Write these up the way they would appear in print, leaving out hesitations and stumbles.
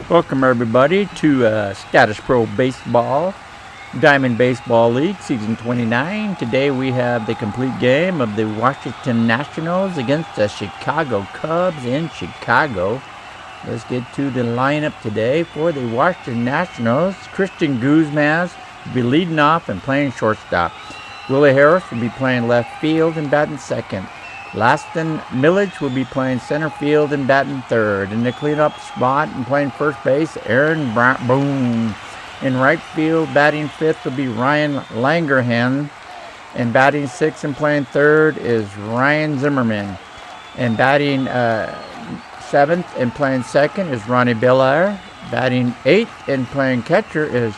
Welcome everybody to Statis-Pro Baseball, Diamond Baseball League, Season 29. Today we have the complete game of the Washington Nationals against the Chicago Cubs in Chicago. Let's get to the lineup today for the Washington Nationals. Christian Guzman will be leading off and playing shortstop. Willie Harris will be playing left field and batting second. Laston Millage will be playing center field and batting third. In the cleanup spot and playing first base, Aaron Boone. In right field, batting fifth will be Ryan Langerhan. And batting sixth and playing third is Ryan Zimmerman. And batting seventh and playing second is Ronnie Belair. Batting eighth and playing catcher is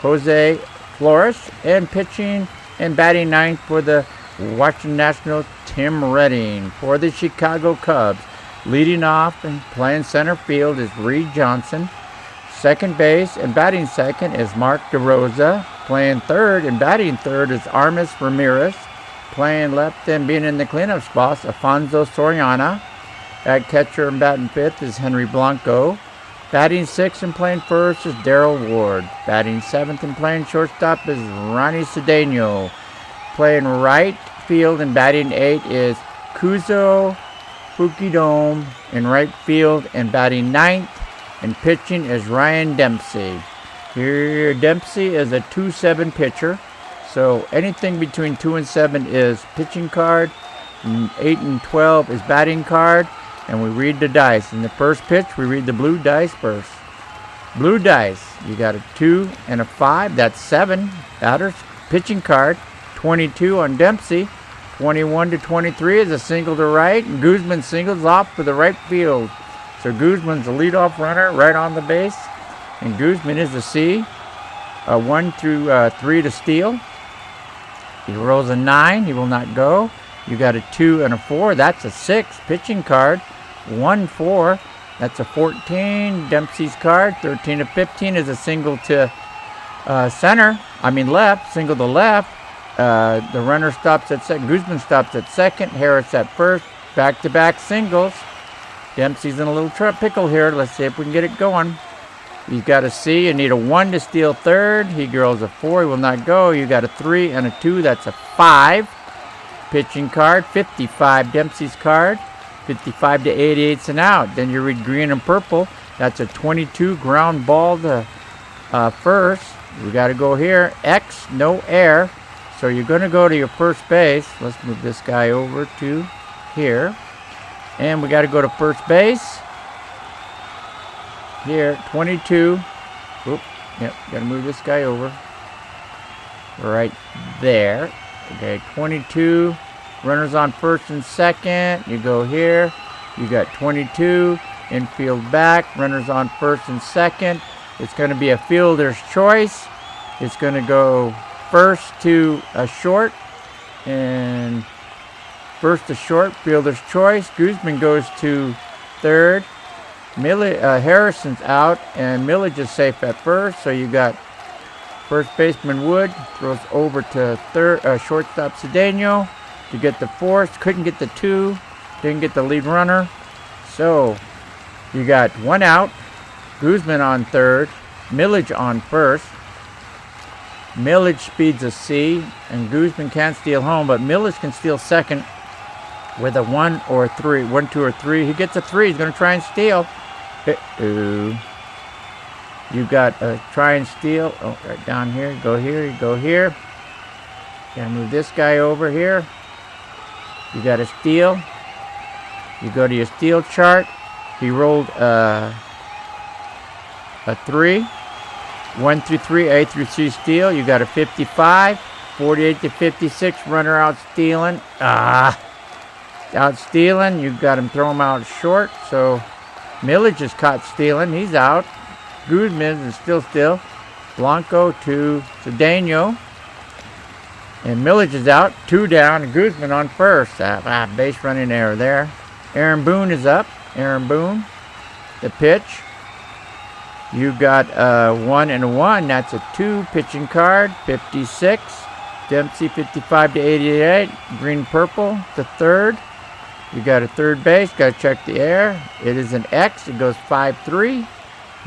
Jose Flores. And pitching and batting ninth for the Washington Nationals, Tim Redding. For the Chicago Cubs, leading off and playing center field is Reed Johnson. Second base and batting second is Mark DeRosa. Playing third and batting third is Armis Ramirez. Playing left and being in the cleanup spots, Afonso Soriano. At catcher and batting fifth is Henry Blanco. Batting sixth and playing first is Darrell Ward. Batting seventh and playing shortstop is Ronnie Cedeno. Playing right field and batting eighth is Kuzo Fukidome. In right field and batting ninth and pitching is Ryan Dempsey. Here, Dempsey is a 2-7 pitcher. So anything between 2 and 7 is pitching card. 8 and 12 is batting card. And we read the dice. In the first pitch, we read the blue dice first. Blue dice, you got a 2 and a 5. That's 7. Batters, pitching card. 22 on Dempsey. 21 to 23 is a single to right. And Guzman singles off for the right field. So Guzman's the leadoff runner right on the base. And Guzman is a C. 1 through 3 to steal. He rolls a 9. He will not go. You got a 2 and a 4. That's a 6. Pitching card. 1-4. That's a 14. Dempsey's card. 13 to 15 is a single to left. Single to left. The runner stops at second. Guzman stops at second. Harris at first. Back-to-back singles. Dempsey's in a little pickle here. Let's see if we can get it going. He's got a C. You need a 1 to steal third. He girls a 4. He will not go. You got a 3 and a 2. That's a 5. Pitching card. 55. Dempsey's card. 55 to 88's an out. Then you read green and purple. That's a 22 ground ball to first. We got to go here. X, no air. So you're going to go to your first base. Let's move this guy over to here. And we got to go to first base. Here, 22. Oop, yep, got to move this guy over. Right there. Okay, 22. Runners on first and second. You go here. You got 22. Infield back. Runners on first and second. It's going to be a fielder's choice. It's going to go first to a short. And first to short, fielder's choice. Guzman goes to third. Harrison's out. And Millage is safe at first. So you got first baseman Wood. Throws over to third. Shortstop Cedeno. To get the fourth, couldn't get the 2, didn't get the lead runner. So you got 1 out, Guzman on third, Millage on first. Millage speeds a C, and Guzman can't steal home, but Millage can steal second with a 1 or 3, 1, 2, or 3. He gets a 3. He's going to try and steal. Uh-oh. You got a try and steal. Oh, right down here. Go here. You go here. Gotta move this guy over here. You got a steal. You go to your steal chart. He rolled a 3. 1 through 3, A through C steal. You got a 55. 48 to 56. Runner out stealing. Out stealing. You got him throw him out short. So Millage is caught stealing. He's out. Guzman is still. Blanco to Cedeno. And Millage is out, 2 down, and Guzman on first. Base running error there. Aaron Boone is up. Aaron Boone, the pitch. You got 1 and a 1. That's a 2. Pitching card, 56. Dempsey, 55 to 88. Green purple, the third. You got a third base. Got to check the air. It is an X. It goes 5-3.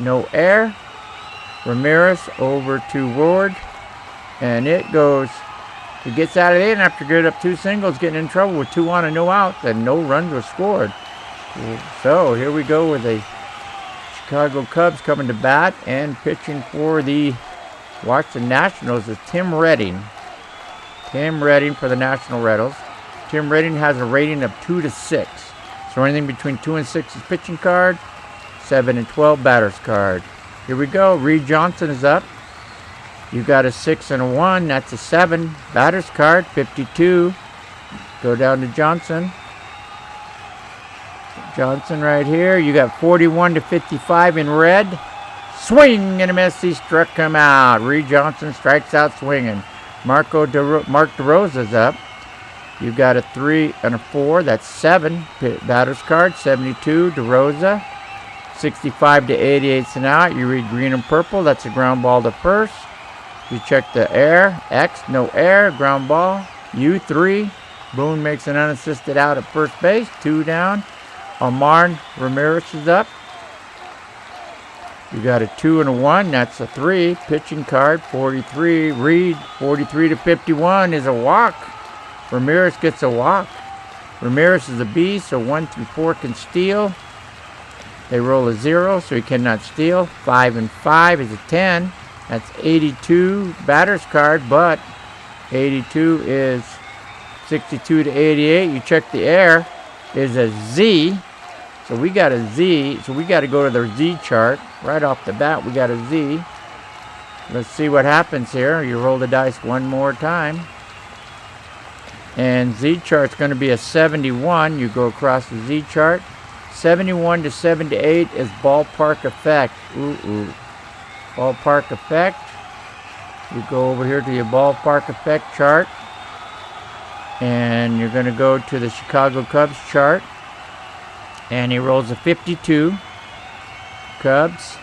no air. Ramirez over to Ward. And it goes. He gets out of there, and after getting up 2 singles, getting in trouble with 2 on and no outs, and no runs were scored. So here we go with the Chicago Cubs coming to bat, and pitching for the Washington Nationals is Tim Redding. Tim Redding for the National Rebels. Tim Redding has a rating of 2 to 6. So anything between 2 and 6 is pitching card, 7 and 12 batter's card. Here we go. Reed Johnson is up. You got a 6 and a 1. That's a 7. Batter's card, 52. Go down to Johnson. Johnson right here. You got 41 to 55 in red. Swing and a miss. He struck him out. Reed Johnson strikes out swinging. Mark DeRosa's up. You got a 3 and a 4. That's 7. Batter's card, 72. DeRosa. 65 to 88's an out. You read green and purple. That's a ground ball to first. You check the air. X, no air. Ground ball. U3. Boone makes an unassisted out at first base. 2 down. Omar Ramirez is up. You got a 2 and a 1. That's a 3. Pitching card, 43. Reed, 43 to 51 is a walk. Ramirez gets a walk. Ramirez is a B, so 1 through 4 can steal. They roll a 0, so he cannot steal. 5 and 5 is a 10. That's 82 batter's card, but 82 is 62 to 88. You check the air, is a Z. So we got a Z. So we got to go to the Z chart. Right off the bat, we got a Z. Let's see what happens here. You roll the dice one more time. And Z chart's going to be a 71. You go across the Z chart. 71 to 78 is ballpark effect. Ballpark effect. You go over here to your ballpark effect chart. And you're going to go to the Chicago Cubs chart. And he rolls a 52. Cubs.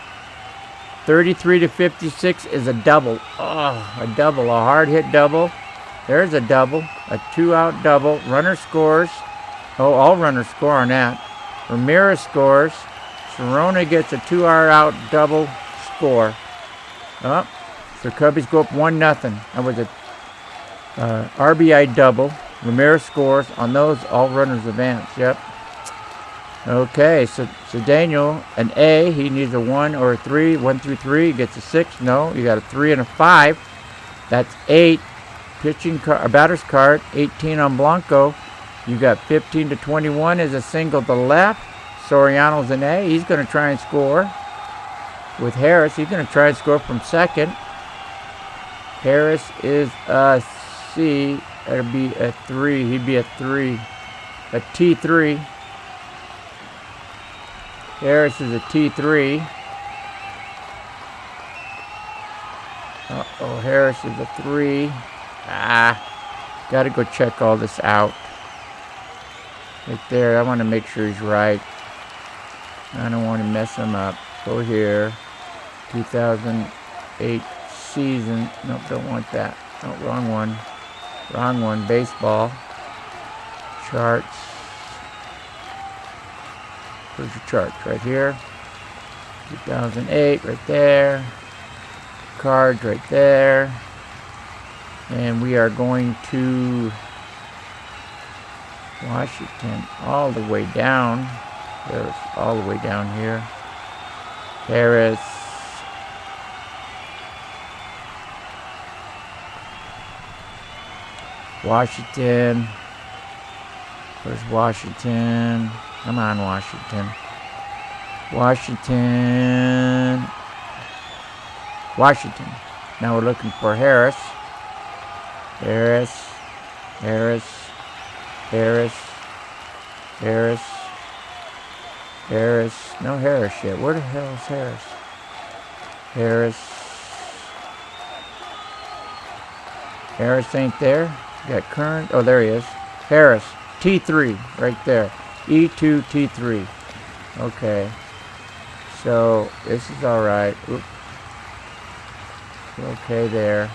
33 to 56 is a double. Oh, a double. A hard hit double. There's a double. A 2-out double. Runner scores. Oh, all runners score on that. Ramirez scores. Sharona gets a 2-out double score. Oh, so Cubbies go up 1-0. That was a RBI double. Ramirez scores. On those, all runners advance. Yep. Okay, so Daniel, an A, he needs a 1 or a 3. 1 through 3, he gets a 6. No, you got a 3 and a 5. That's 8. Pitching card, batter's card, 18 on Blanco. You got 15 to 21 is a single to left. Soriano's an A. He's going to try and score. With Harris, he's going to try and score from second. Harris is a C. That'll be a 3. He'd be a 3. A T3. Harris is a T3. Uh-oh, Harris is a 3. Gotta go check all this out. Right there, I want to make sure he's right. I don't want to mess him up. Go here. 2008 season. Nope, don't want that. No, wrong one. Wrong one. Baseball. Charts. Where's your charts? Right here. 2008, right there. Cards right there. And we are going to Washington all the way down. There's all the way down here. Harris. Washington. Where's Washington? Come on, Washington. Washington. Now we're looking for Harris. Harris. No Harris yet. Where the hell is Harris? Harris ain't there. You got current. Oh, there he is. Harris. T3 right there. E2 T3. Okay. So this is all right. Oops. Okay there.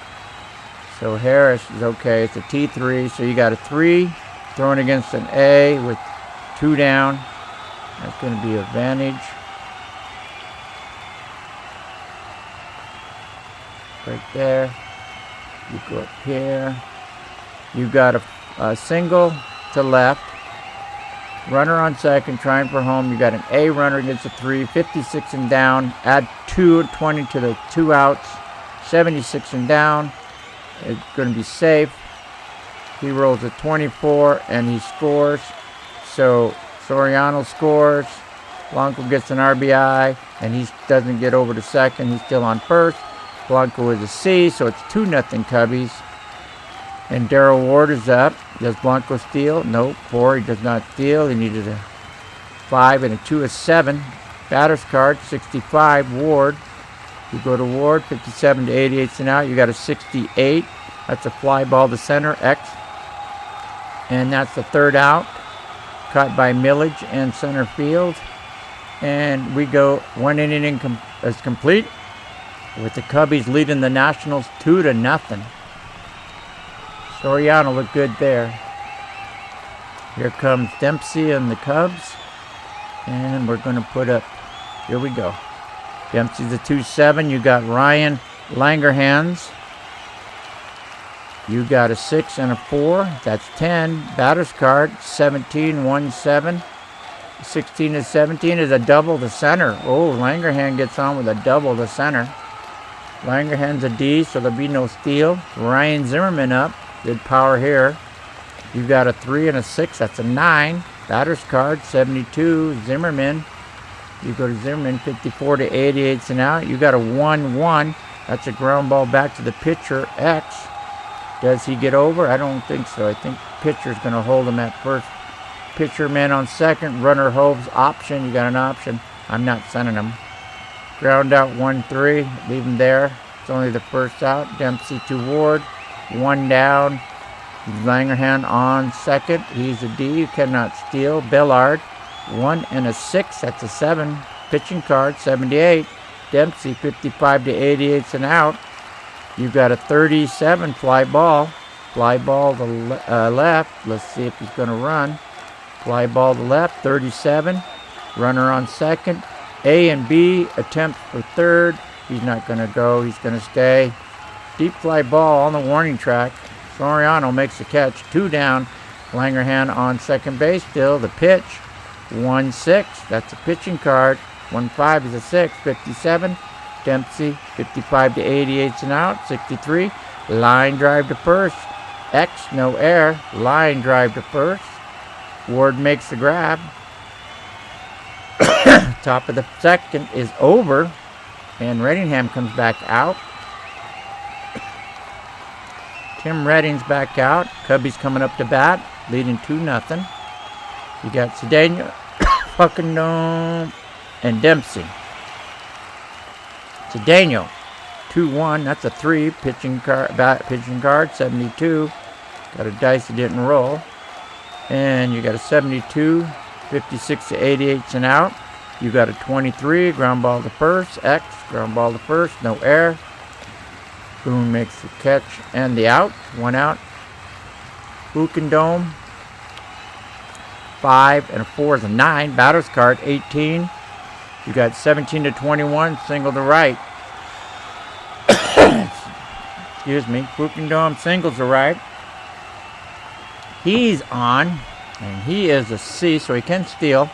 So Harris is okay. It's a T3. So you got a 3 thrown against an A with 2 down. That's going to be advantage. right there. You go up here. You got a single to left. Runner on second, trying for home. You got an A runner against a 3, 56 and down. Add 20 to the 2 outs. 76 and down. It's going to be safe. He rolls a 24 and he scores. So Soriano scores. Blanco gets an RBI and he doesn't get over to second. He's still on first. Blanco is a C, so it's 2-0 Cubbies. And Darrell Ward is up. Does Blanco steal? Nope. 4. He does not steal. He needed a 5 and a 2, a 7. Batter's card, 65, Ward. You go to Ward, 57 to 88 and out. You got a 68. That's a fly ball to center, X. And that's the third out. Caught by Millage and center field. And we go 1 inning is complete, with the Cubbies leading the Nationals 2-0. Soriano looked good there. Here comes Dempsey and the Cubs. And we're going to put up, here we go. Dempsey's a 2-7. You got Ryan Langerhans. You got a 6 and a 4. That's 10. Batter's card, 17, 1-7. 16 to 17 is a double to center. Oh, Langerhans gets on with a double to center. Langerhans a D, so there'll be no steal. Ryan Zimmerman up. Good power here. You got a 3 and a 6. That's a 9. Batter's card, 72. Zimmerman. You go to Zimmerman, 54 to 88 and out. You got a 1-1. That's a ground ball back to the pitcher, X. Does he get over? I don't think so. I think pitcher's going to hold him at first. Pitcher man on second. Runner Hoves option. You got an option. I'm not sending him. Ground out 1-3. Leave him there. It's only the first out. Dempsey to Ward. 1 down. Langerhans on second. He's a D. You cannot steal. Bellard. 1 and a 6. That's a 7. Pitching card, 78. Dempsey, 55 to 88 and out. You've got a 37 fly ball. Fly ball to left. Let's see if he's going to run. Fly ball to left, 37. Runner on second. A and B attempt for third. He's not going to go. He's going to stay. Deep fly ball on the warning track. Soriano makes the catch. 2 down. Langerhans on second base still. The pitch. 1-6. That's a pitching card. 1-5 is a 6. 57. Dempsey, 55 to 88 and out. 63. Line drive to first. X, no air. Line drive to first. Ward makes the grab. Top of the second is over. And Reddingham comes back out. Tim Redding's back out. Cubbies coming up to bat, leading 2-0. You got Cedeno, fucking and Dempsey. Cedeno, 2-1. That's a 3. Pitching card, 72. Got a dice that didn't roll. And you got a 72, 56 to 88 and out. You got a 23, ground ball to first. X, ground ball to first, no air. Boone makes the catch and the out. 1 out. Hookendome. 5 and a 4 is a 9. Batter's card, 18. You got 17 to 21, single to right. Excuse me. Hookendome singles to right. He's on, and he is a C, so he can steal.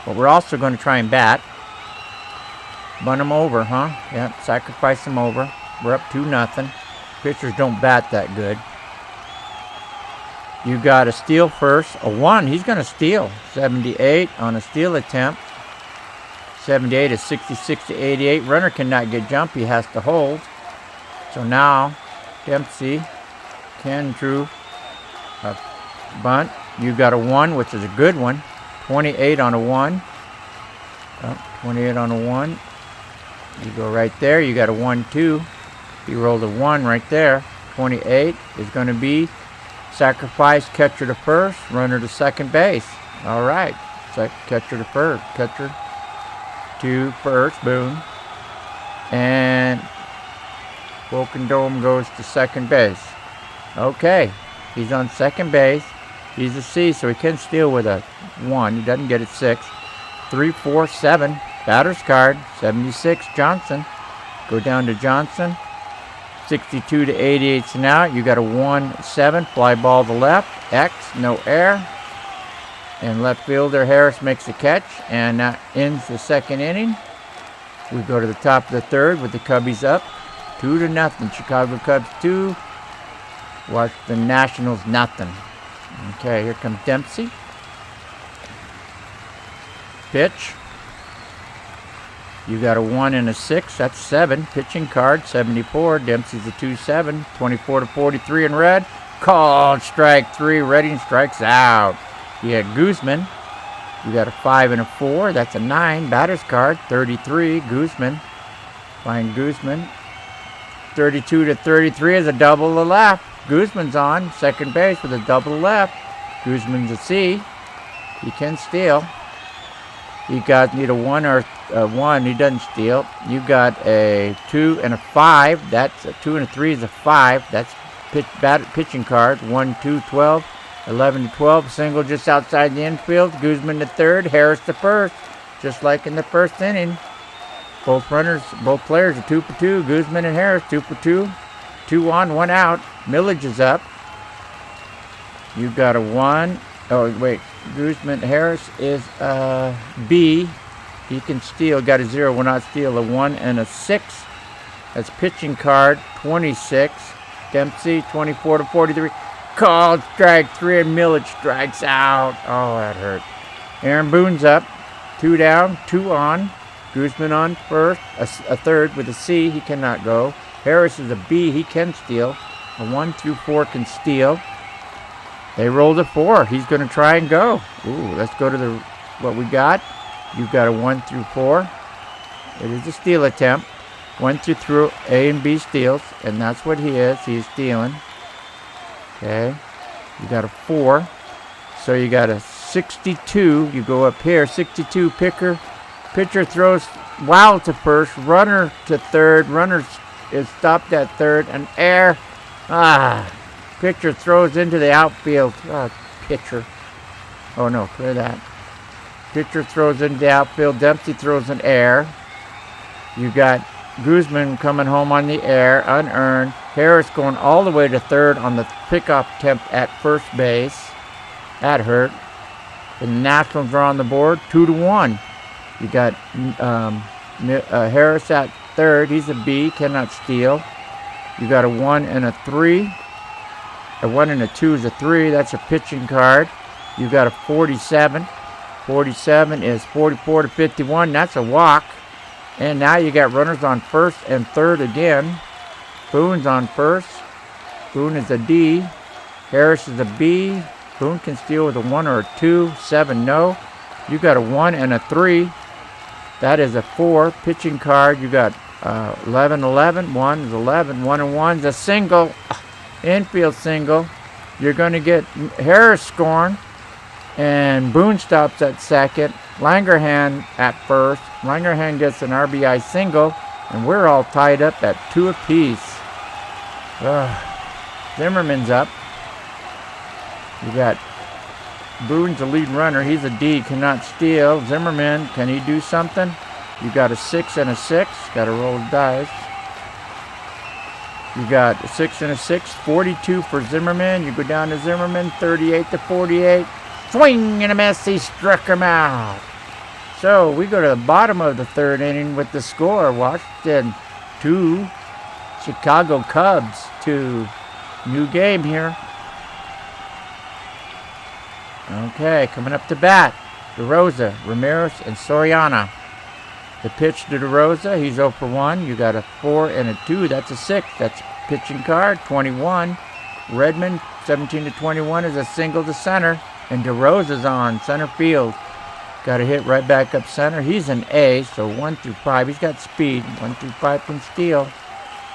But we're also going to try and bat. Bunt him over, huh? Yep, sacrifice him over. We're up 2-0. Pitchers don't bat that good. You got a steal first. A 1. He's going to steal. 78 on a steal attempt. 78 is 66 to 88. Runner cannot get jump. He has to hold. So now Dempsey can drew a bunt. You got a 1, which is a good one. 28 on a 1. 28 on a 1. You go right there. You got a 1-2. He rolled a 1 right there. 28 is going to be sacrifice, catcher to first, runner to second base. All right. Catcher to first. Catcher to first. Boom. And Hookendome goes to second base. Okay. He's on second base. He's a C, so he can steal with a 1. He doesn't get it 6. 3, 4, 7. Batter's card, 76. Johnson. Go down to Johnson. 62 to 88 and out. You got a 1-7. Fly ball to left. X. No air. And left fielder Harris makes the catch. And that ends the second inning. We go to the top of the third with the Cubbies up 2-0. Chicago Cubs 2. Washington Nationals nothing. Okay, here comes Dempsey. Pitch. You got a 1 and a 6. That's 7. Pitching card 74. Dempsey's a 2-7. 24 to 43 in red. Called strike 3. Redding strikes out. You had Guzman. You got a 5 and a 4. That's a 9. Batter's card 33. Guzman. Find Guzman. 32 to 33 is a double to left. Guzman's on second base with a double left. Guzman's a C. He can steal. You got need a 1 or a 1. He doesn't steal. You got a 2 and a 5. That's a 2 and a 3 is a 5. That's pitching card. 1, 2, 12. 11 to 12. Single just outside the infield. Guzman to third. Harris to first. Just like in the first inning. Both players are 2 for 2. Guzman and Harris 2 for 2. 2 on, 1 out. Millage is up. You got a 1. Oh, wait. Guzman Harris is B. He can steal. Got a 0. Will not steal. A 1 and a 6. That's pitching card. 26. Dempsey. 24 to 43. Called strike 3 and Millage strikes out. Oh, that hurt. Aaron Boone's up. 2 down. 2 on. Guzman on first. A third with a C. He cannot go. Harris is a B. He can steal. A 1 through 4 can steal. They rolled a 4. He's going to try and go. Ooh, let's go to what we got. You've got a 1 through 4. It is a steal attempt. 1 through 3, A and B steals, and that's what he is. He's stealing. Okay. You got a 4. So you got a 62. You go up here. 62 pitcher throws wild to first. Runner to third. Runner is stopped at third. An air. Pitcher throws into the outfield. Pitcher. Oh, no, clear that. Pitcher throws into the outfield. Dempsey throws an air. You got Guzman coming home on the air, unearned. Harris going all the way to third on the pickoff attempt at first base. That hurt. The Nationals are on the board, 2-1. You got Harris at third. He's a B, cannot steal. You got a 1 and a 3. A 1 and a 2 is a 3. That's a pitching card. You got a 47. 47 is 44 to 51. That's a walk. And now you got runners on first and third again. Boone's on first. Boone is a D. Harris is a B. Boone can steal with a 1 or a 2. 7, no. You got a 1 and a 3. That is a 4. Pitching card. You got 11, 11. 1 is 11. 1 and 1 is a single. Infield single. You're going to get Harris scoring. And Boone stops at second. Langerhans at first. Langerhans gets an RBI single. And we're all tied up at 2 apiece. Zimmerman's up. You got Boone's the lead runner. He's a D. Cannot steal. Zimmerman, can he do something? You got a 6 and a 6. Got to roll the dice. You got a 6 and a 6. 42 for Zimmerman. You go down to Zimmerman. 38 to 48. Swing and a miss. He struck him out. So we go to the bottom of the third inning with the score. Washington 2. Chicago Cubs 2. New game here. Okay, coming up to bat. DeRosa, Ramirez, and Soriano. The pitch to DeRosa, he's 0 for 1. You got a 4 and a 2. That's a 6. That's pitching card, 21. Redmond, 17 to 21 is a single to center. And DeRosa's on center field. Got a hit right back up center. He's an A, so 1 through 5. He's got speed. 1 through 5 can steal.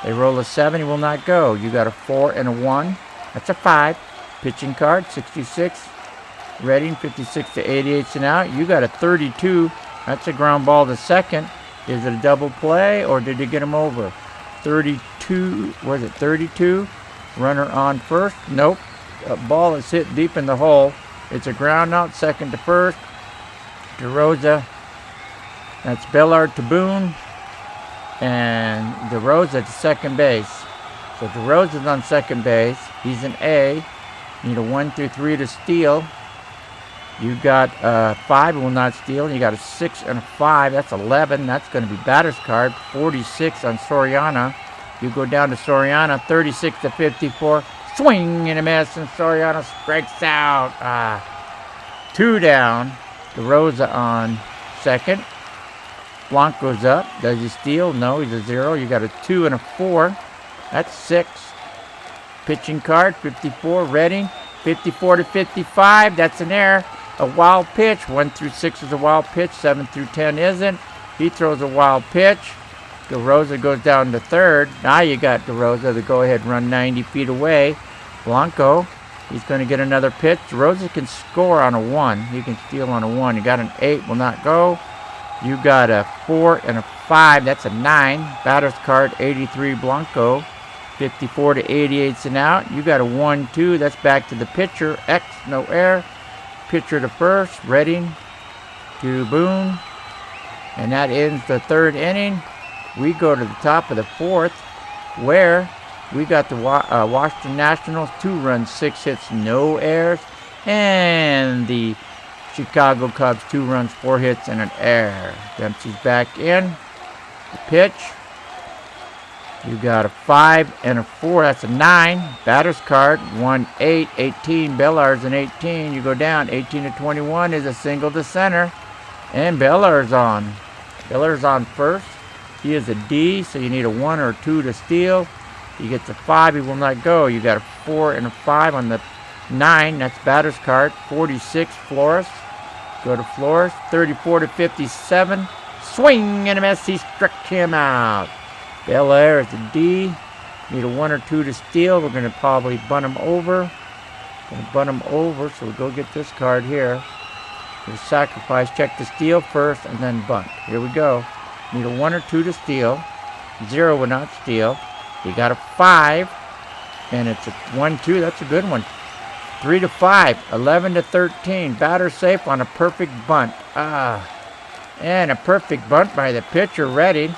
They roll a 7. He will not go. You got a 4 and a 1. That's a 5. Pitching card, 66. Redding, 56 to 88 and out. You got a 32. That's a ground ball to second. Is it a double play or did he get him over? 32. Was it 32? Runner on first. Nope. A ball is hit deep in the hole. It's a ground out, second to first. DeRosa. That's Bellard to Boone. And DeRosa to second base. So DeRosa's on second base. He's an A. You need a 1 through 3 to steal. You got 5 will not steal. You got a 6 and a 5. That's 11. That's going to be batter's card. 46 on Soriano. You go down to Soriano. 36 to 54. Swing and a miss, and Soriano strikes out. 2 down. DeRosa on second. Blanco's up. Does he steal? No, he's a 0. You got a 2 and a 4. That's 6. Pitching card, 54. Ready. 54 to 55. That's an error. A wild pitch. 1 through 6 is a wild pitch. 7 through 10 isn't. He throws a wild pitch. DeRosa goes down to third. Now you got DeRosa, the go-ahead run 90 feet away. Blanco, he's going to get another pitch. DeRosa can score on a 1. He can steal on a 1. You got an 8, will not go. You got a 4 and a 5. That's a 9. Batter's card, 83 Blanco. 54 to 88's an out. You got a 1-2. That's back to the pitcher. X, no error. Pitcher to first. Redding to Boone. And that ends the third inning. We go to the top of the fourth, where we got the Washington Nationals, 2 runs, 6 hits, no errors. And the Chicago Cubs, 2 runs, 4 hits, and an error. Dempsey's back in. The pitch. You got a 5 and a 4. That's a 9. Batter's card, 1, 8, 18. Bellar's an 18. You go down. 18 to 21 is a single to center. And Bellar's on. Bellar's on first. He is a D, so you need a 1 or a 2 to steal. He gets a 5. He will not go. You got a 4 and a 5 on the 9. That's batter's card. 46, Flores. Go to Flores. 34 to 57. Swing and a miss. He struck him out. Belair is a D. Need a 1 or 2 to steal. We're going to probably bunt him over. So we'll go get this card here. There's sacrifice. Check the steal first and then bunt. Here we go. Need a 1 or 2 to steal. 0 would not steal. You got a 5. And it's a 1-2. That's a good one. 3 to 5. 11 to 13. Batter safe on a perfect bunt. And a perfect bunt by the pitcher, Redding.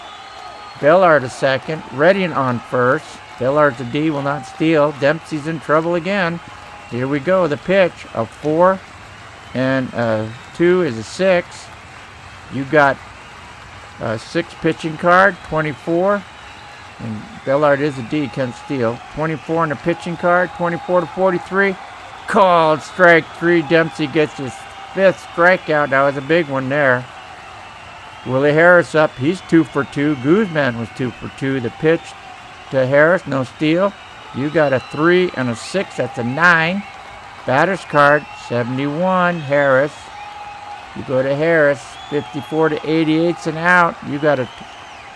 Bellard to second. Redding on first. Bellard's a D, will not steal. Dempsey's in trouble again. Here we go. The pitch. A 4 and a 2 is a 6. You got a 6 pitching card. 24. And Bellard is a D, can't steal. 24 on the pitching card. 24 to 43. Called strike 3. Dempsey gets his 5th strikeout. That was a big one there. Willie Harris up. He's 2 for 2. Guzman was 2 for 2. The pitch to Harris. No steal. You got a 3 and a 6. That's a 9. Batter's card. 71. Harris. You go to Harris. 54 to 88's an out. You got a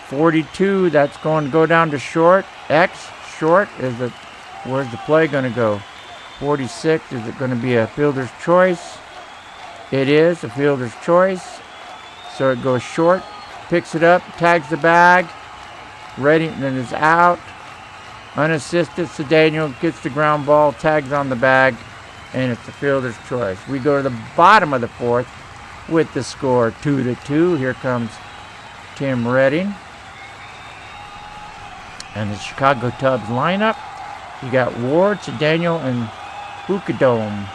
42. That's going to go down to short. X. Short. Where's the play going to go? 46. Is it going to be a fielder's choice? It is a fielder's choice. So it goes short, picks it up, tags the bag, Redding is out. Unassisted, Cedeno gets the ground ball, tags on the bag, and it's the fielder's choice. We go to the bottom of the fourth with the score 2-2. Here comes Tim Redding. And the Chicago Cubs lineup. You got Ward, Cedeno, and Bucadome.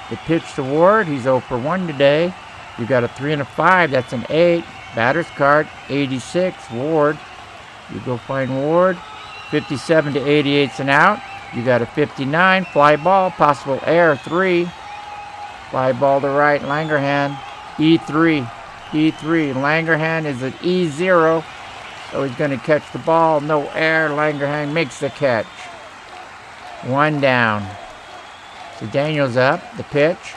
The pitch to Ward, he's 0 for 1 today. You got a 3 and a 5. That's an 8. Batter's card, 86. Ward. You go find Ward. 57 to 88's an out. You got a 59. Fly ball. Possible error, 3. Fly ball to right. Langerhans, E3. E3. Langerhans is at E0. So he's going to catch the ball. No error. Langerhans makes the catch. 1 down. So Daniel's up. The pitch.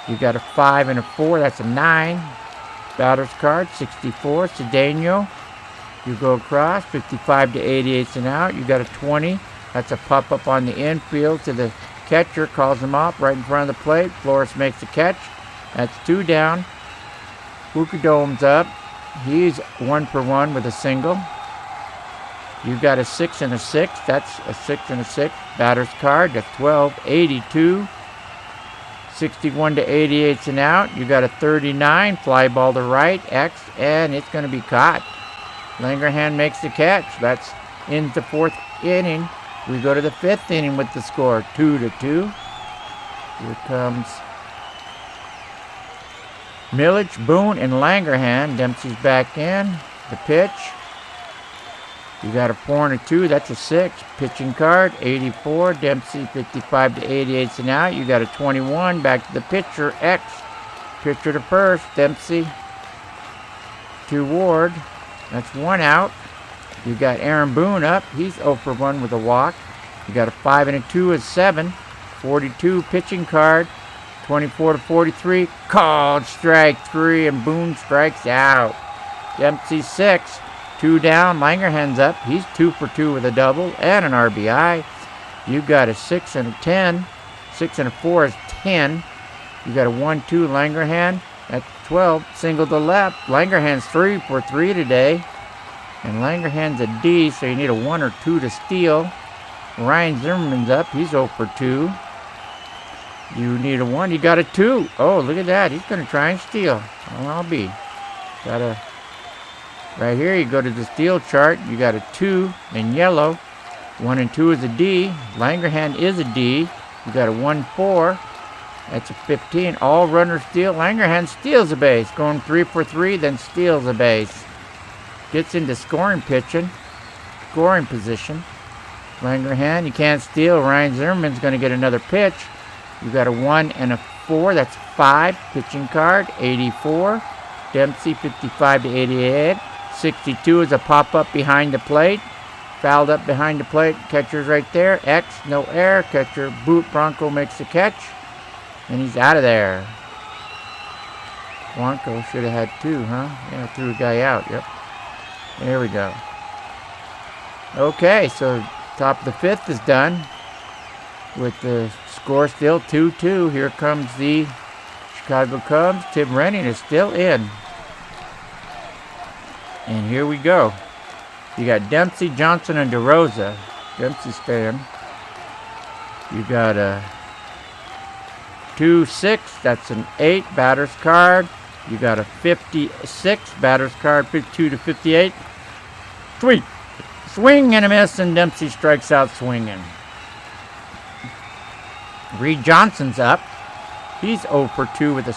You got a 5 and a 4. That's a 9. Batter's card, 64. Cedeno. You go across. 55 to 88's an out. You got a 20. That's a pop up on the infield to the catcher. Calls him off right in front of the plate. Flores makes the catch. That's 2 down. Bucadome's up. He's 1 for 1 with a single. You got a 6 and a 6. That's a 6 and a 6. Batter's card. That's 12. 82. 61 to 88's an out. You got a 39. Fly ball to right. X. And it's going to be caught. Langerhans makes the catch. That's in the 4th inning. We go to the 5th inning with the score 2-2. Here comes Millich, Boone, and Langerhans. Dempsey's back in. The pitch. You got a 4-2. That's a 6. Pitching card, 84. Dempsey, 55-88 and out. You got a 21. Back to the pitcher, X. Pitcher to first. Dempsey to Ward. That's 1 out. You got Aaron Boone up. He's 0 for 1 with a walk. You got a 5-2 is 7. 42 pitching card. 24-43. Called strike 3, and Boone strikes out. Dempsey 6. 2 down. Langerhans up. He's 2 for 2 with a double and an RBI. You got a 6 and a 10. 6 and a 4 is 10. You got a 1-2 Langerhans at 12. Single to left. Langerhans 3 for 3 today. And Langerhans a D, so you need a 1 or 2 to steal. Ryan Zimmerman's up. He's 0 for 2. You need a 1. You got a 2. Oh, look at that. He's going to try and steal. Well, I'll be. Got a... Right here, you go to the steal chart. You got a 2 in yellow. 1 and 2 is a D. Langerhans is a D. You got a 1-4. That's a 15. All runners steal. Langerhans steals a base. Going 3 for 3, then steals a base. Gets into scoring pitching. Scoring position. Langerhans, you can't steal. Ryan Zimmerman's going to get another pitch. You got a 1 and a 4. That's 5. Pitching card, 84. Dempsey, 55-88. 62 is a pop-up behind the plate. Fouled up behind the plate. Catcher's right there. X, no air. Catcher, Boot Bronco makes the catch. And he's out of there. Bronco should have had 2, huh? Yeah, threw a guy out. Yep. There we go. Okay, so top of the 5th is done. With the score still 2-2. Here comes the Chicago Cubs. Tim Renning is still in. And here we go. You got Dempsey, Johnson, and DeRosa. Dempsey's staying. You got a 2-6. That's an 8 batter's card. You got a 56 batter's card, 52-58. Sweet. Swing and a miss, and Dempsey strikes out swinging. Reed Johnson's up. He's 0 for 2 with a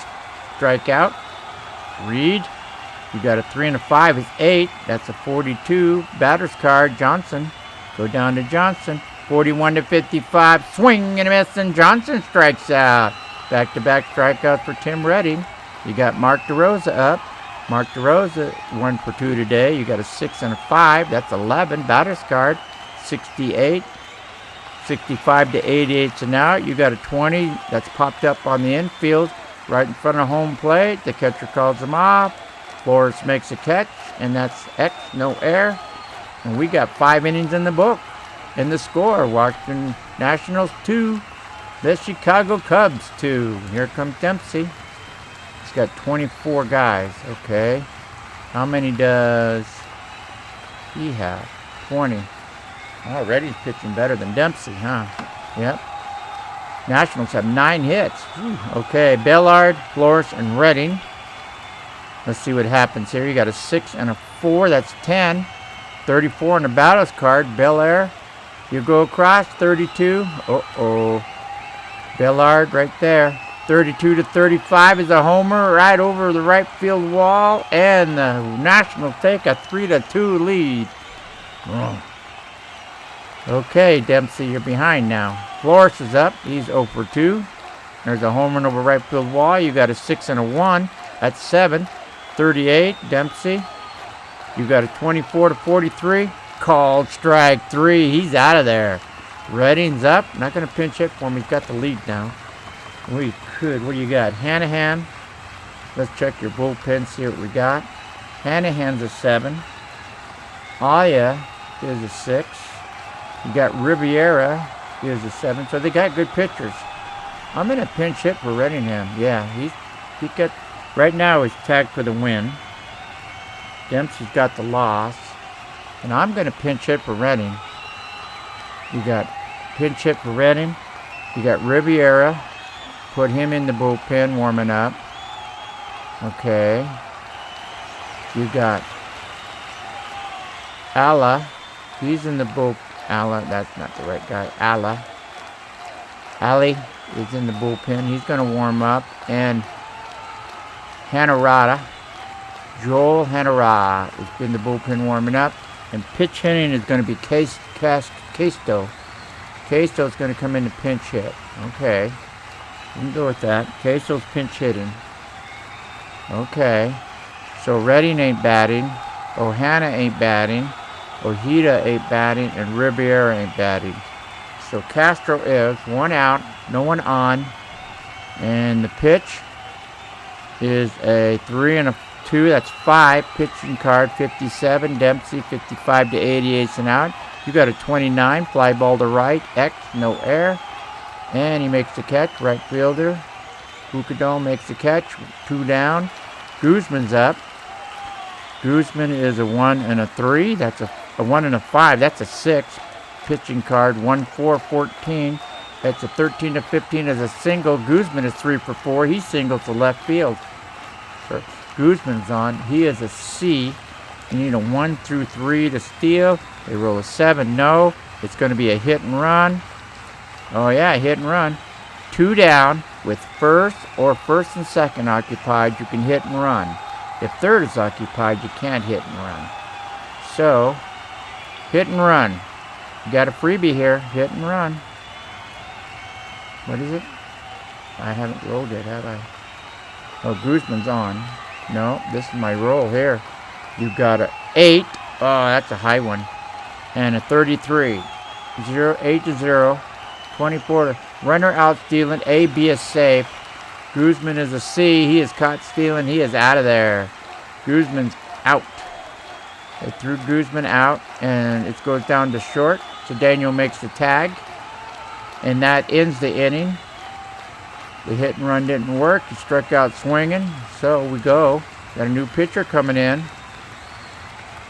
strikeout. Reed. You got a 3 and a 5 is 8. That's a 42 batter's card. Johnson. Go down to Johnson. 41-55. Swing and a miss, and Johnson strikes out. Back-to-back strikeouts for Tim Redding. You got Mark DeRosa up. Mark DeRosa, 1 for 2 today. You got a 6 and a 5. That's 11 batter's card. 68. 65-88 and out. You got a 20 that's popped up on the infield right in front of home plate. The catcher calls him off. Flores makes a catch, and that's X, no air. And we got 5 innings in the book. And the score, Washington Nationals 2, the Chicago Cubs 2. Here comes Dempsey. He's got 24 guys. Okay. How many does he have? 20. Already he's pitching better than Dempsey, huh? Yep. Nationals have 9 hits. Whew. Okay, Bellard, Flores, and Redding. Let's see what happens here. You got a 6 and a 4. That's 10. 34 on the batter's card. Belair. You go across. 32. Uh-oh. Bellard right there. 32-35 is a homer right over the right field wall. And the Nationals take a 3-2 lead. Oh. Okay, Dempsey, you're behind now. Flores is up. He's 0 for 2. There's a home run over right field wall. You got a 6 and a 1. That's 7. 38, Dempsey. You got a 24-43. Called strike 3. He's out of there. Redding's up. Not going to pinch hit for him. He's got the lead now. We could. What do you got? Hanahan. Let's check your bullpen, see what we got. Hanahan's a 7. Aya is a 6. You got Riviera is a 7. So they got good pitchers. I'm in a pinch hit for Reddingham. Yeah, he got... Right now he's tagged for the win. Dempsey's got the loss. And I'm going to pinch hit for Redding. You got pinch hit for Redding. You got Riviera. Put him in the bullpen warming up. Okay. You got Alla He's in the bull. That's not the right guy. Ali is in the bullpen. He's going to warm up. And Hanarada, Joel Hanarada is in the bullpen warming up. And pitch hitting is going to be Casto. Casto's going to come in to pinch hit. Okay. We can go with that. Casto's pinch hitting. Okay. So Redding ain't batting. Ohana ain't batting. Ojeda ain't batting. And Riviera ain't batting. So Castro is 1 out. No one on. And the pitch is a 3 and a 2. That's 5. Pitching card 57. Dempsey 55 to 88 and out. You got a 29. Fly ball to right. X. No air. And he makes the catch. Right fielder. Bucadon makes the catch. 2 down. Guzman's up. Guzman is a 1 and a 3. That's a 1 and a 5. That's a 6. Pitching card 1-4-14. That's a 13 to 15 as a single. Guzman is 3 for 4. He singles to left field. So Guzman's on. He is a C. You need a 1 through 3 to steal. They roll a 7. No. It's going to be a hit and run. Oh, yeah, hit and run. 2 down with first or first and second occupied. You can hit and run. If third is occupied, you can't hit and run. So, hit and run. You got a freebie here. Hit and run. What is it? I haven't rolled it, have I? Oh, Guzman's on. No, this is my roll here. You got a 8. Oh, that's a high one. And a 33. 8 to 0. 24 to runner out stealing. A, B is safe. Guzman is a C. He is caught stealing. He is out of there. Guzman's out. They threw Guzman out, and it goes down to short. So Daniel makes the tag, and that ends the inning. The hit and run didn't work. He struck out swinging. So we go. Got a new pitcher coming in.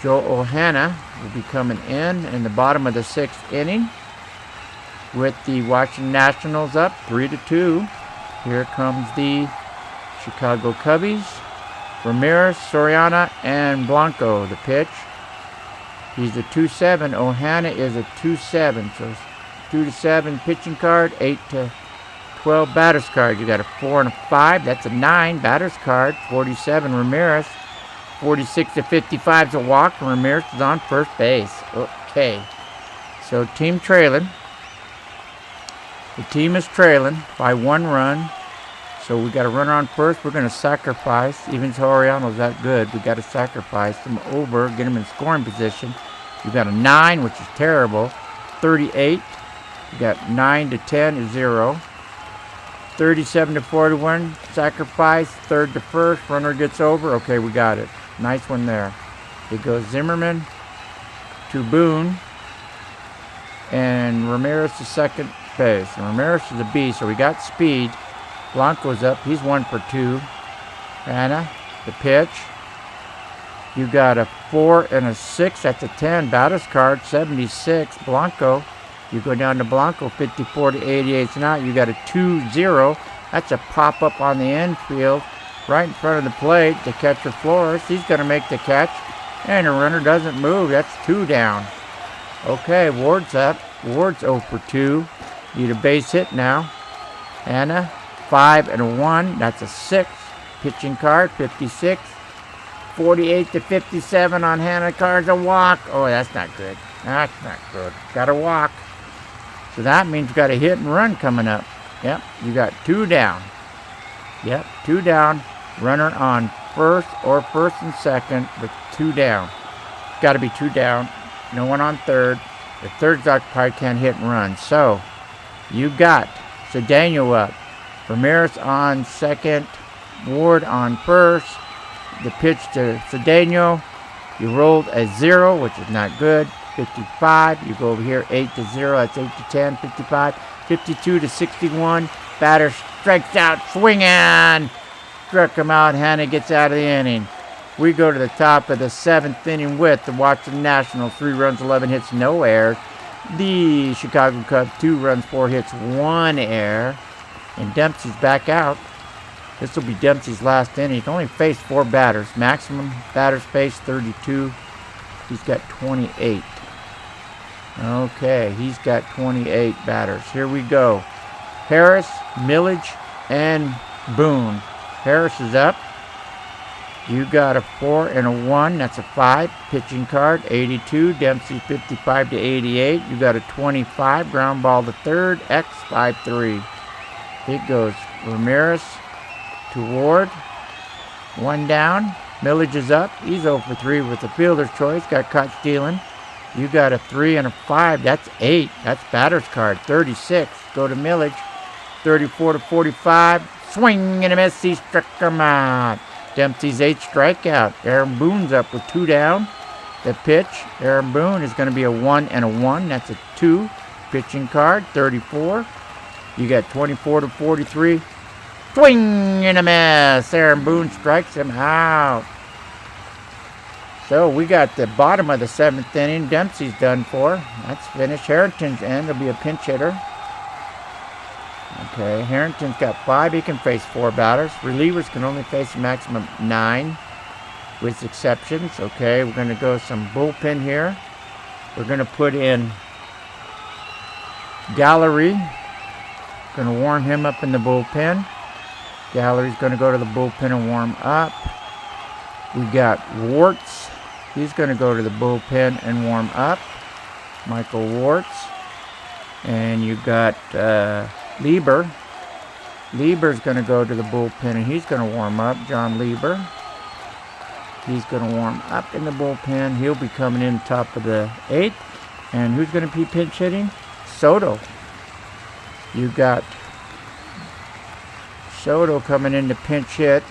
Joe Ohana will be coming in the bottom of the 6th inning with the Washington Nationals up 3-2. Here comes the Chicago Cubbies. Ramirez, Soriano, and Blanco, the pitch. He's a 2-7. Ohana is a 2-7. So 2-7 pitching card, 8-12 batter's card. You got a 4 and a 5. That's a 9 batter's card. 47 Ramirez. 46 to 55 is a walk. Ramirez is on first base. Okay. So team trailing. The team is trailing by 1 run. So we got a runner on first. We're going to sacrifice. Even Soriano's that good. We got to sacrifice him over, get him in scoring position. We got a 9, which is terrible. 38. We got 9 to 10 is 0. 37 to 41. Sacrifice. Third to first. Runner gets over. Okay, we got it. Nice one there. It goes Zimmerman to Boone. And Ramirez to second base. And Ramirez is a B, so we got speed. Blanco's up. He's 1 for 2. Anna, the pitch. You got a 4 and a 6. That's a 10. Batter's card, 76. Blanco. You go down to Blanco, 54 to 88 and out. You got a 2-0. That's a pop-up on the infield. Right in front of the plate. The catcher Flores. He's going to make the catch. And the runner doesn't move. That's 2 down. Okay, Ward's up. Ward's 0 for 2. Need a base hit now. Anna, 5 and a 1. That's a 6. Pitching card, 56. 48 to 57 on Hannah cards. A walk. Oh, that's not good. That's not good. Got a walk. So that means you got a hit and run coming up. Yep, you got 2 down. Yep, 2 down. Runner on first or first and second with 2 down. Got to be 2 down. No one on third. The third's occupied, can't hit and run. So you got Daniel up. Ramirez on second. Ward on first. The pitch to Cedeno. You rolled a 0, which is not good. 55. You go over here 8 to 0. That's 8 to 10. 55. 52 to 61. Batter strikes out. Swinging. Struck him out. Hannah gets out of the inning. We go to the top of the 7th inning with the Washington Nationals. 3 runs, 11 hits, no errors. The Chicago Cubs, 2 runs, 4 hits, 1 error. And Dempsey's back out. This will be Dempsey's last inning. He can only face 4 batters. Maximum batters faced 32. He's got 28. Okay, he's got 28 batters. Here we go. Harris, Millage, and Boone. Harris is up. You got a 4 and a 1. That's a 5. Pitching card, 82. Dempsey, 55 to 88. You got a 25. Ground ball to third. X, 5-3. It goes Ramirez to Ward. 1 down. Millage is up. He's 0 for 3 with the fielder's choice. Got caught stealing. You got a 3 and a 5. That's 8. That's batter's card. 36. Go to Millage. 34 to 45. Swing and a miss. He struck him out. Dempsey's 8 strikeout. Aaron Boone's up with 2 down. The pitch, Aaron Boone is going to be a 1 and a 1. That's a 2. Pitching card, 34. You got 24 to 43. Swing and a miss. Aaron Boone strikes him out. So we got the bottom of the 7th inning. Dempsey's done for. That's finished. Harrington's in. There'll be a pinch hitter. Okay, Harrington's got 5. He can face 4 batters. Relievers can only face a maximum of 9 with exceptions. Okay, we're going to go some bullpen here. We're going to put in Gallery. Going to warm him up in the bullpen. Gallery's going to go to the bullpen and warm up. We got Warts. He's going to go to the bullpen and warm up. Michael Warts. And you got Lieber. Lieber's going to go to the bullpen and he's going to warm up. John Lieber. He's going to warm up in the bullpen. He'll be coming in top of the 8th. And who's going to be pinch hitting? Soto. You got Soto coming in to pinch hit.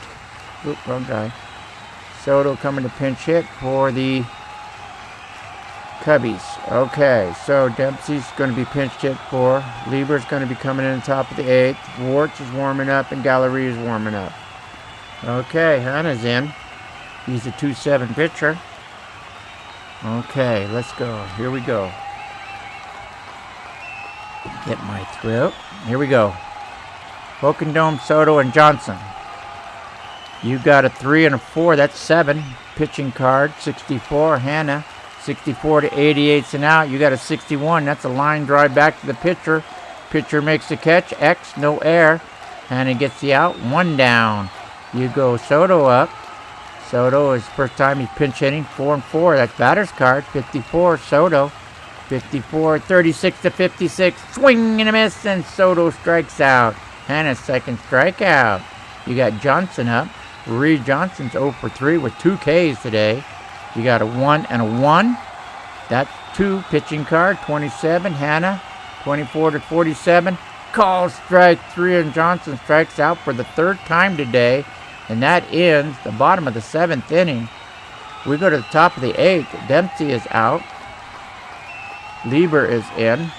Oop, wrong guy. Soto coming to pinch hit for the Cubbies. Okay, so Dempsey's going to be pinched hit for. Lieber's going to be coming in top of the 8th. Warts is warming up and Gallery is warming up. Okay, Hanna's in. He's a 2-7 pitcher. Okay, let's go. Here we go. Get my throat. Here we go. Hokendome, Soto, and Johnson. You got a 3 and a 4. That's 7. Pitching card, 64. Hanna, 64 to 88's and out. You got a 61. That's a line drive back to the pitcher. Pitcher makes the catch. X, no air. Hanna gets the out. 1 down. You go Soto up. Soto is first time he's pinch hitting. 4 and 4. That's batter's card. 54. Soto. 54. 36 to 56. Swing and a miss, and Soto strikes out. Hanna's 2nd strikeout. You got Johnson up. Reed Johnson's 0 for 3 with 2 Ks today. You got a 1 and a 1. That's 2. Pitching card, 27. Hanna, 24 to 47. Call strike 3, and Johnson strikes out for the 3rd time today. And that ends the bottom of the 7th inning. We go to the top of the 8th. Dempsey is out. Lieber is in.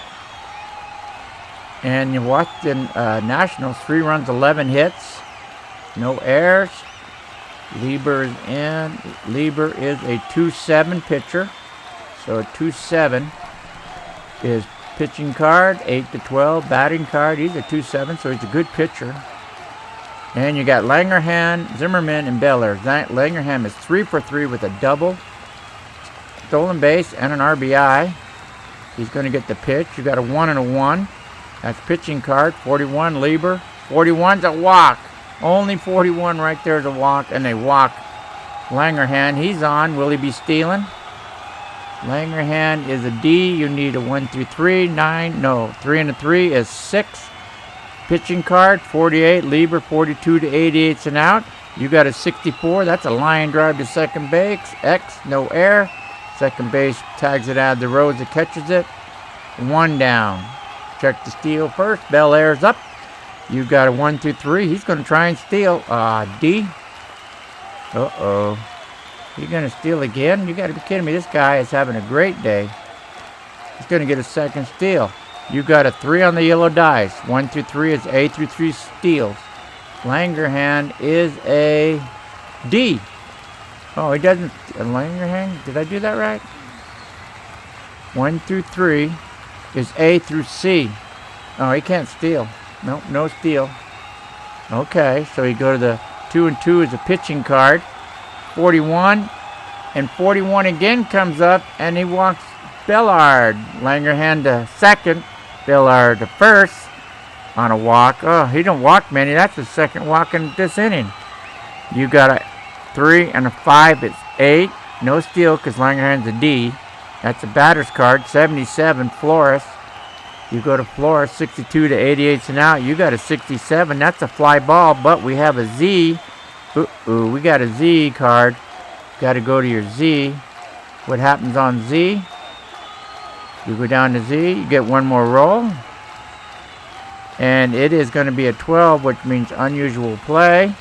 And the Washington Nationals, 3 runs, 11 hits. No errors. Lieber is in. Lieber is a 2-7 pitcher. So a 2-7 is pitching card, 8 to 12. Batting card, he's a 2-7, so he's a good pitcher. And you got Langerhans, Zimmerman, and Belair. Langerhans is 3 for 3 with a double, stolen base, and an RBI. He's going to get the pitch. You got a 1 and a 1. That's pitching card, 41. Lieber, 41's a walk. Only 41 right there is a walk, and they walk Langerhans. He's on. Will he be stealing? Langerhans is a D. You need a 1 through 3. 9. No. 3 and a 3 is 6. Pitching card, 48. Lieber, 42 to 88's and out. You got a 64. That's a line drive to second base. X, no air. Second base tags it out of the road as it catches it. 1 down. Check the steal first. Belair's up. You got a 1 through 3. He's going to try and steal. D. Uh-oh. You're going to steal again? You got to be kidding me. This guy is having a great day. He's going to get a 2nd steal. You got a 3 on the yellow dice. 1 through 3 is A through 3 steals. Langerhans is a D. Oh, he doesn't. Langerhans? Did I do that right? 1 through 3 is A through C. Oh, he can't steal. Nope, no steal. Okay, so you go to the 2 and 2 is a pitching card. 41. And 41 again comes up, and he walks Billard. Langerhans to second. Billard to first on a walk. Oh, he don't walk many. That's the second walk in this inning. You got a 3 and a 5. It's 8. No steal because Langerhans a D. That's a batter's card. 77. Flores. You go to Flores. 62 to 88's an out. You got a 67. That's a fly ball, but we have a Z. Ooh, we got a Z card. Got to go to your Z. What happens on Z? You go down to Z. You get one more roll. And it is going to be a 12, which means unusual play.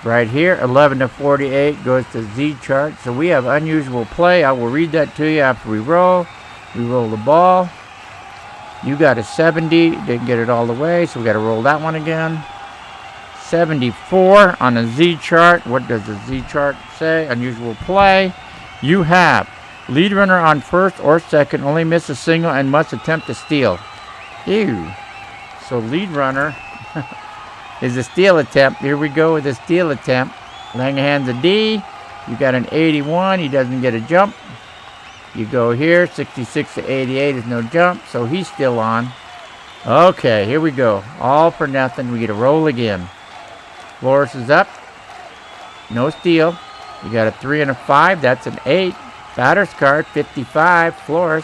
Right here, 11 to 48 goes to Z chart. So we have unusual play. I will read that to you after we roll. We roll the ball. You got a 70. Didn't get it all the way, so we got to roll that one again. 74 on a Z chart. What does the Z chart say? Unusual play. You have lead runner on first or second, only miss a single and must attempt to steal. Ew. So lead runner is a steal attempt. Here we go with a steal attempt. Langerhans a D. You got an 81. He doesn't get a jump. You go here. 66 to 88 is no jump, so he's still on. Okay, here we go. All for nothing. We get a roll again. Flores is up. No steal. You got a 3 and a 5. That's an 8. Batter's card, 55. Flores.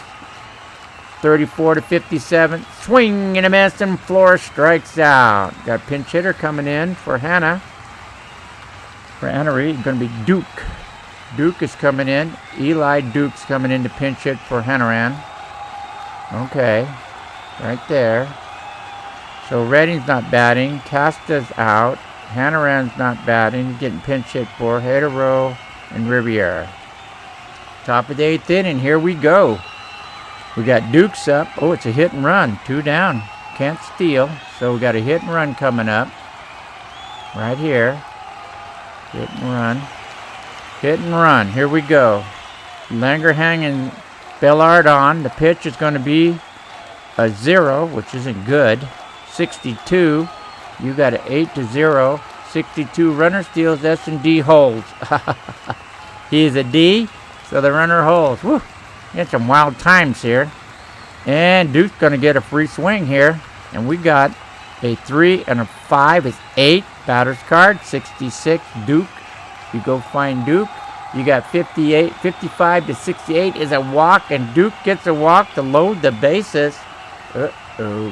34 to 57. Swing and a miss, and Flores strikes out. Got pinch hitter coming in for Hannah. For Anna Reed, it's going to be Duke. Duke is coming in. Eli Duke's coming in to pinch hit for Hannaran. Okay. Right there. So Redding's not batting. Casta's out. Hannaran's not batting. He's getting pinch hit for Hedero and Riviera. Top of the 8th inning. Here we go. We got Dukes up. Oh, it's a hit and run. 2 down. Can't steal. So we got a hit and run coming up. Right here. Hit and run. Hit and run. Here we go. Langerhans and Billard on. The pitch is going to be a 0, which isn't good. 62. You got an 8 to 0. 62. Runner steals. S&D holds. He is a D. So the runner holds. Woo. Get some wild times here. And Duke's going to get a free swing here. And we got a 3 and a 5. It's 8. Batter's card. 66. Duke. You go find Duke. You got 58. 55 to 68 is a walk. And Duke gets a walk to load the bases.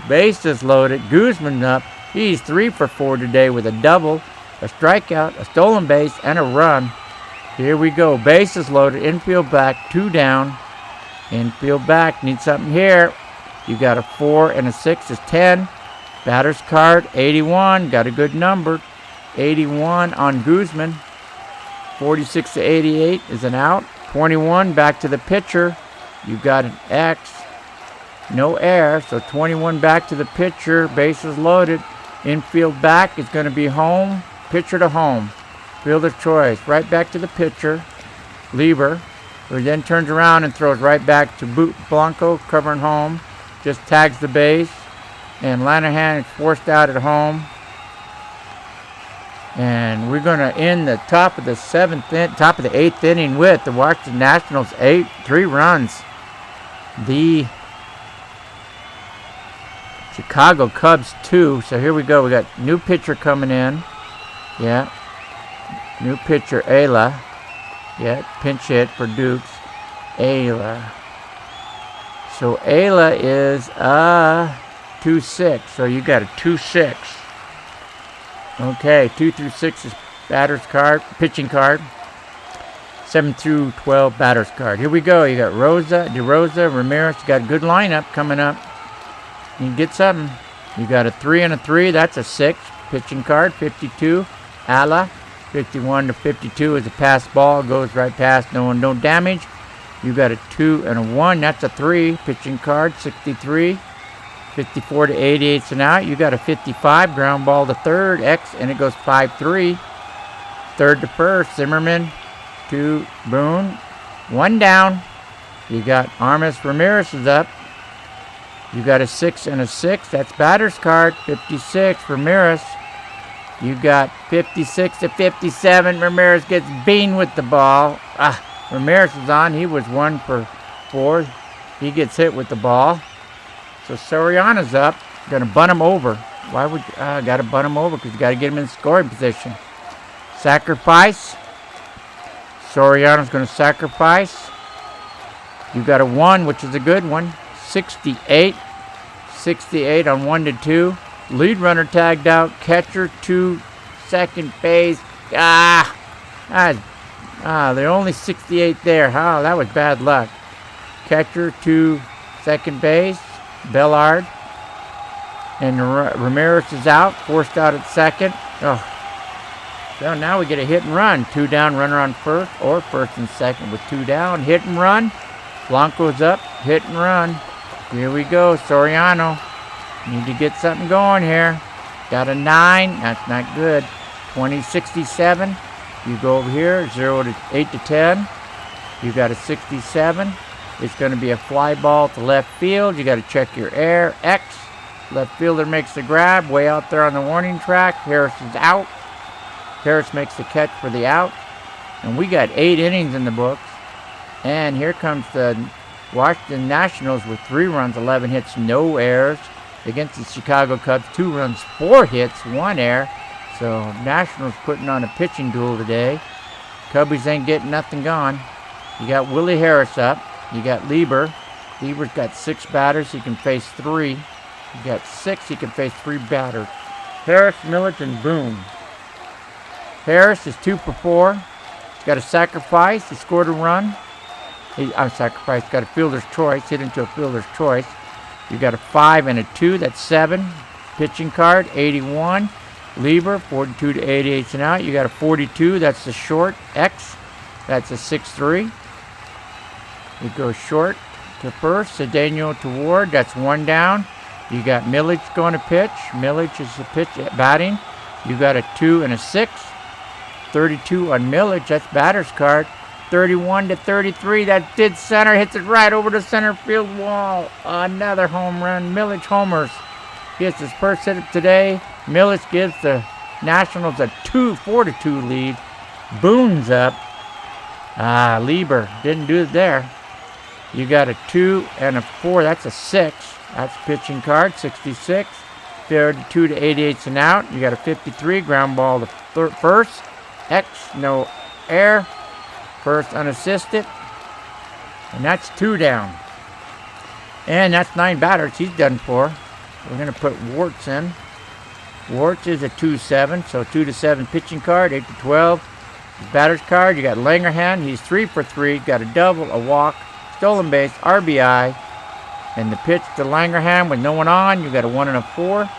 Bases loaded. Guzman up. He's 3 for 4 today with a double, a strikeout, a stolen base, and a run. Here we go. Bases loaded. Infield back. 2 down. Infield back. Need something here. You got a 4 and a 6 is 10. Batter's card. 81. Got a good number. 81 on Guzman. 46 to 88 is an out. 21 back to the pitcher. You got an X. No air. So 21 back to the pitcher. Bases loaded. Infield back is going to be home. Pitcher to home. Fielder's choice. Right back to the pitcher. Lieber. Who then turns around and throws right back to Blanco, covering home. Just tags the base. And Langerhans is forced out at home. And we're going to end the top of the 8th inning with the Washington Nationals 3 runs. The Chicago Cubs 2. So here we go. We got new pitcher coming in. Yeah. New pitcher, Ayla. Yeah, pinch hit for Dukes. Ayla. So Ayla is 2-6. So you got a 2-6. Okay, 2 through 6 is batter's card, pitching card. 7 through 12 batter's card. Here we go. You got DeRosa, Ramirez. You got a good lineup coming up. You can get something. You got a 3 and a 3. That's a 6. Pitching card, 52. Ala. 51 to 52 is a pass ball. Goes right past. No damage. You got a 2 and a 1. That's a 3. Pitching card, 63. 54 to 88 is an out. You got a 55. Ground ball to third. X, and it goes 5-3. Third to first. Zimmerman to Boone. 1 down. You got Armas Ramirez is up. You got a 6 and a 6. That's batter's card. 56. Ramirez. You got 56 to 57. Ramirez gets beaten with the ball. Ramirez is on. He was 1 for 4. He gets hit with the ball. So Soriano's up. Going to bunt him over. Why would you? Got to bunt him over because you got to get him in scoring position. Sacrifice. Soriano's going to sacrifice. You got a 1, which is a good one. 68. 68 on 1-2. Lead runner tagged out. Catcher to second base. They're only 68 there. Oh, that was bad luck. Catcher to second base. Bellard. And Ramirez is out. Forced out at second. Oh. So now we get a hit and run. 2 down, runner on first, or first and second with 2 down. Hit and run. Blanco's up. Hit and run. Here we go. Soriano. Need to get something going here. Got a 9. That's not good. 20-67. You go over here. 8 to 10. You got a 67. It's going to be a fly ball to left field. You got to check your air. X. Left fielder makes the grab. Way out there on the warning track. Harris is out. Harris makes the catch for the out. And we got 8 innings in the books. And here comes the Washington Nationals with 3 runs, 11 hits, no errors. Against the Chicago Cubs, 2 runs, 4 hits, 1 error. So Nationals putting on a pitching duel today. Cubbies ain't getting nothing gone. You got Willie Harris up. You got Lieber. Lieber's got 6 batters. He can face 3. You got 6. He can face 3 batters. Harris, Millich, and Boone. Harris is 2 for 4. He's got a sacrifice. He scored a run. Sacrifice. Got a fielder's choice. Hit into a fielder's choice. You got a 5 and a 2. That's 7. Pitching card, 81. Lieber, 42 to 88 and out. You got a 42. That's the short. X. That's a 6-3. We go short to first. Cedeno to Ward. That's 1 down. You got Millich going to pitch. Millich is the pitch batting. You got a 2 and a 6. 32 on Millich. That's batter's card. 31 to 33. That did center. Hits it right over the center field wall. Another home run. Millich homers. He gets his first hit today. Millich gives the Nationals a 4-2 lead. Boone's up. Lieber didn't do it there. You got a 2 and a 4. That's a 6. That's pitching card. 66. 32 to 88 and out. You got a 53. Ground ball to first. X. No air. First unassisted. And that's 2 down. And that's 9 batters. He's done for. We're going to put Warts in. Warts is a 2-7. So 2 to 7 pitching card. 8 to 12. Batter's card. You got Langerhans. He's 3 for 3. Got a double, a walk, stolen base, RBI. And the pitch to Langerhans with no one on. You got a 1 and a 4.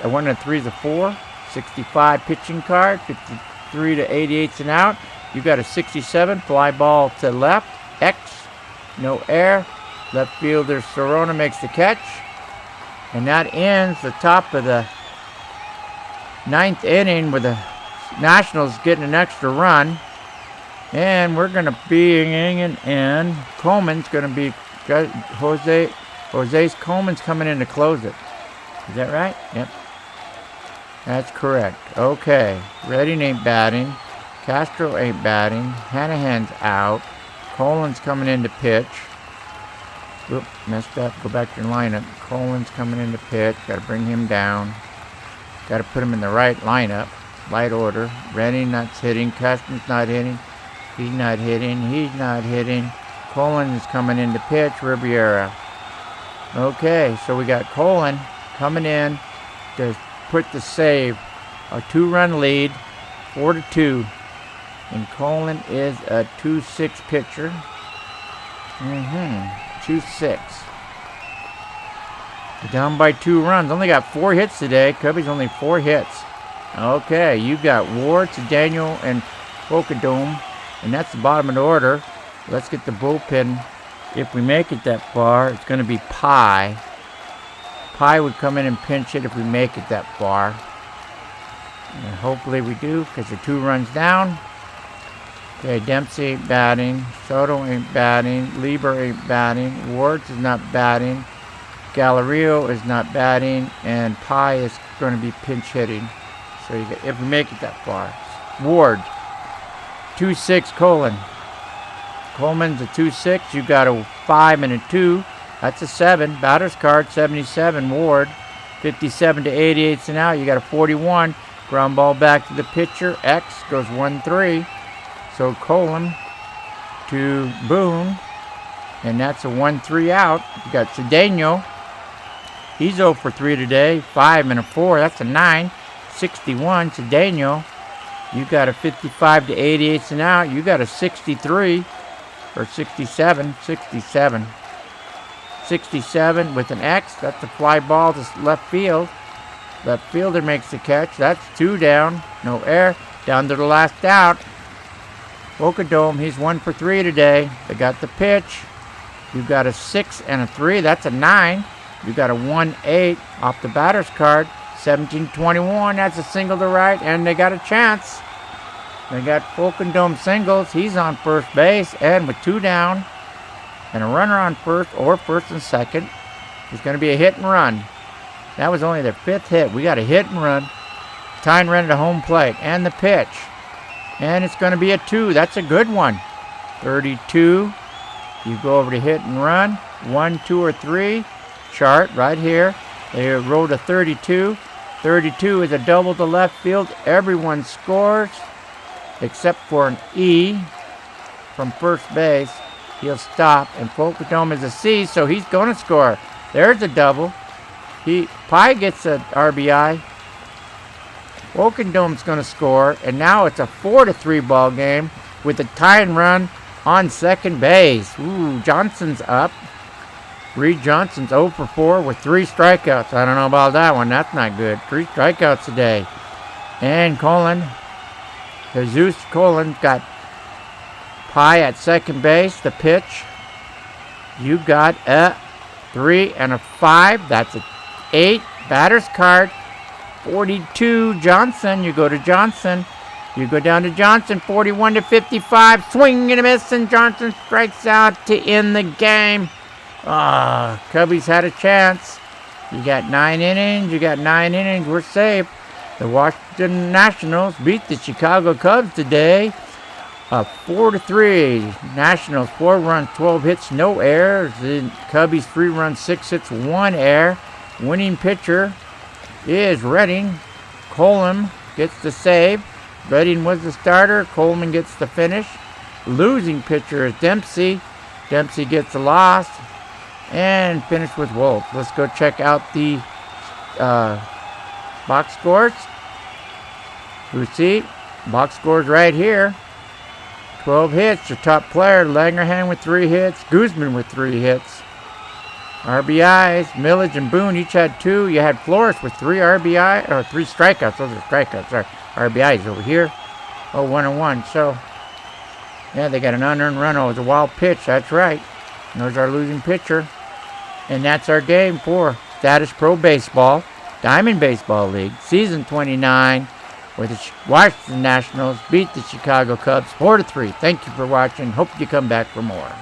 A 1 and a 3 is a 4. 65 pitching card. 53 to 88 and out. You got a 67, fly ball to left, X, no air. Left fielder Sorona makes the catch. And that ends the top of the 9th inning with the Nationals getting an extra run. And we're going to be in Coleman's going to be Jose's Coleman's coming in to close it. Is that right? Yep. That's correct. Okay. Redding ain't batting. Castro ain't batting. Hanahan's out. Colin's coming in to pitch. Oop, messed up. Go back to your lineup. Colin's coming in to pitch. Got to bring him down. Got to put him in the right lineup. Right order. Redding not hitting. Castro's not hitting. He's not hitting. He's not hitting. Colin is coming in to pitch. Riviera. Okay, so we got Colin coming in to put the save. A 2-run lead. 4-2. And Colin is a 2-6 pitcher. 2-6. Down by 2 runs. Only got 4 hits today. Cubbies only 4 hits. Okay, you got Ward, Daniel, and Polkadome. And that's the bottom of the order. Let's get the bullpen. If we make it that far, it's going to be Pye. Pye would come in and pinch it if we make it that far. And hopefully we do, because they're 2 runs down. Okay, Dempsey ain't batting. Soto ain't batting. Lieber ain't batting. Wards is not batting. Gallerio is not batting. And Pye is going to be pinch hitting. So you get, if we make it that far. Ward. 2-6 Colin. Coleman's a 2-6. You got a 5 and a 2. That's a 7. Batter's card, 77. Ward, 57 to 88 and out. You got a 41. Ground ball back to the pitcher. X goes 1-3. So Coleman to Boone. And that's a 1-3 out. You got Cedeno. He's 0 for 3 today. 5 and a 4. That's a 9. 61. Cedeno. You got a 55 to 88 and out. You got a 63 or 67. 67. 67 with an X. That's a fly ball to left field. Left fielder makes the catch. That's 2 down. No error. Down to the last out. Okadome, he's 1 for 3 today. They got the pitch. You got a 6 and a 3. That's a 9. You got a 1-8 off the batter's card. 17-21. That's a single to right, and they got a chance. They got Okadome singles. He's on first base, and with 2 down, and a runner on first or first and second, it's going to be a hit and run. That was only their 5th hit. We got a hit and run. Tyne ran to home plate, and the pitch, and it's going to be a 2. That's a good one. 32. You go over to hit and run. 1, 2, or 3. Chart right here. They rolled a 32. 32 is a double to left field. Everyone scores except for an E from first base. He'll stop, and Okadome is a C, so he's going to score. There's a double. Pye gets an RBI. Okadome's going to score, and now it's a 4-3 ball game with a tying run on second base. Ooh, Johnson's up. Reed Johnson's 0 for 4 with 3 strikeouts. I don't know about that one. That's not good. 3 strikeouts today. And Jesus Colon got Pye at second base. The pitch. You got a 3 and a 5. That's a 8. Batter's card. 42. Johnson. You go to Johnson. You go down to Johnson. 41 to 55. Swing and a miss, and Johnson strikes out to end the game. Cubbies had a chance. You got 9 innings. We're safe. The Washington Nationals beat the Chicago Cubs today. 4-3. Nationals 4 runs, 12 hits, no errors. The Cubbies 3 runs, 6 hits, 1 error. Winning pitcher is Redding. Coleman gets the save. Redding was the starter. Coleman gets the finish. Losing pitcher is Dempsey. Dempsey gets the loss. And finish with Wolf. Let's go check out the box scores. You see, box scores right here. 12 hits. Your top player, Langerhans with 3 hits. Guzman with 3 hits. RBIs, Millage and Boone each had 2. You had Flores with 3 RBI, or 3 strikeouts. Those are strikeouts. Sorry. RBIs over here. 1-1. So, yeah, they got an unearned run. Oh, it was a wild pitch. That's right. And there's our losing pitcher. And that's our game for Statis-Pro Baseball, Diamond Baseball League, Season 29, where the Washington Nationals beat the Chicago Cubs 4-3. Thank you for watching. Hope you come back for more.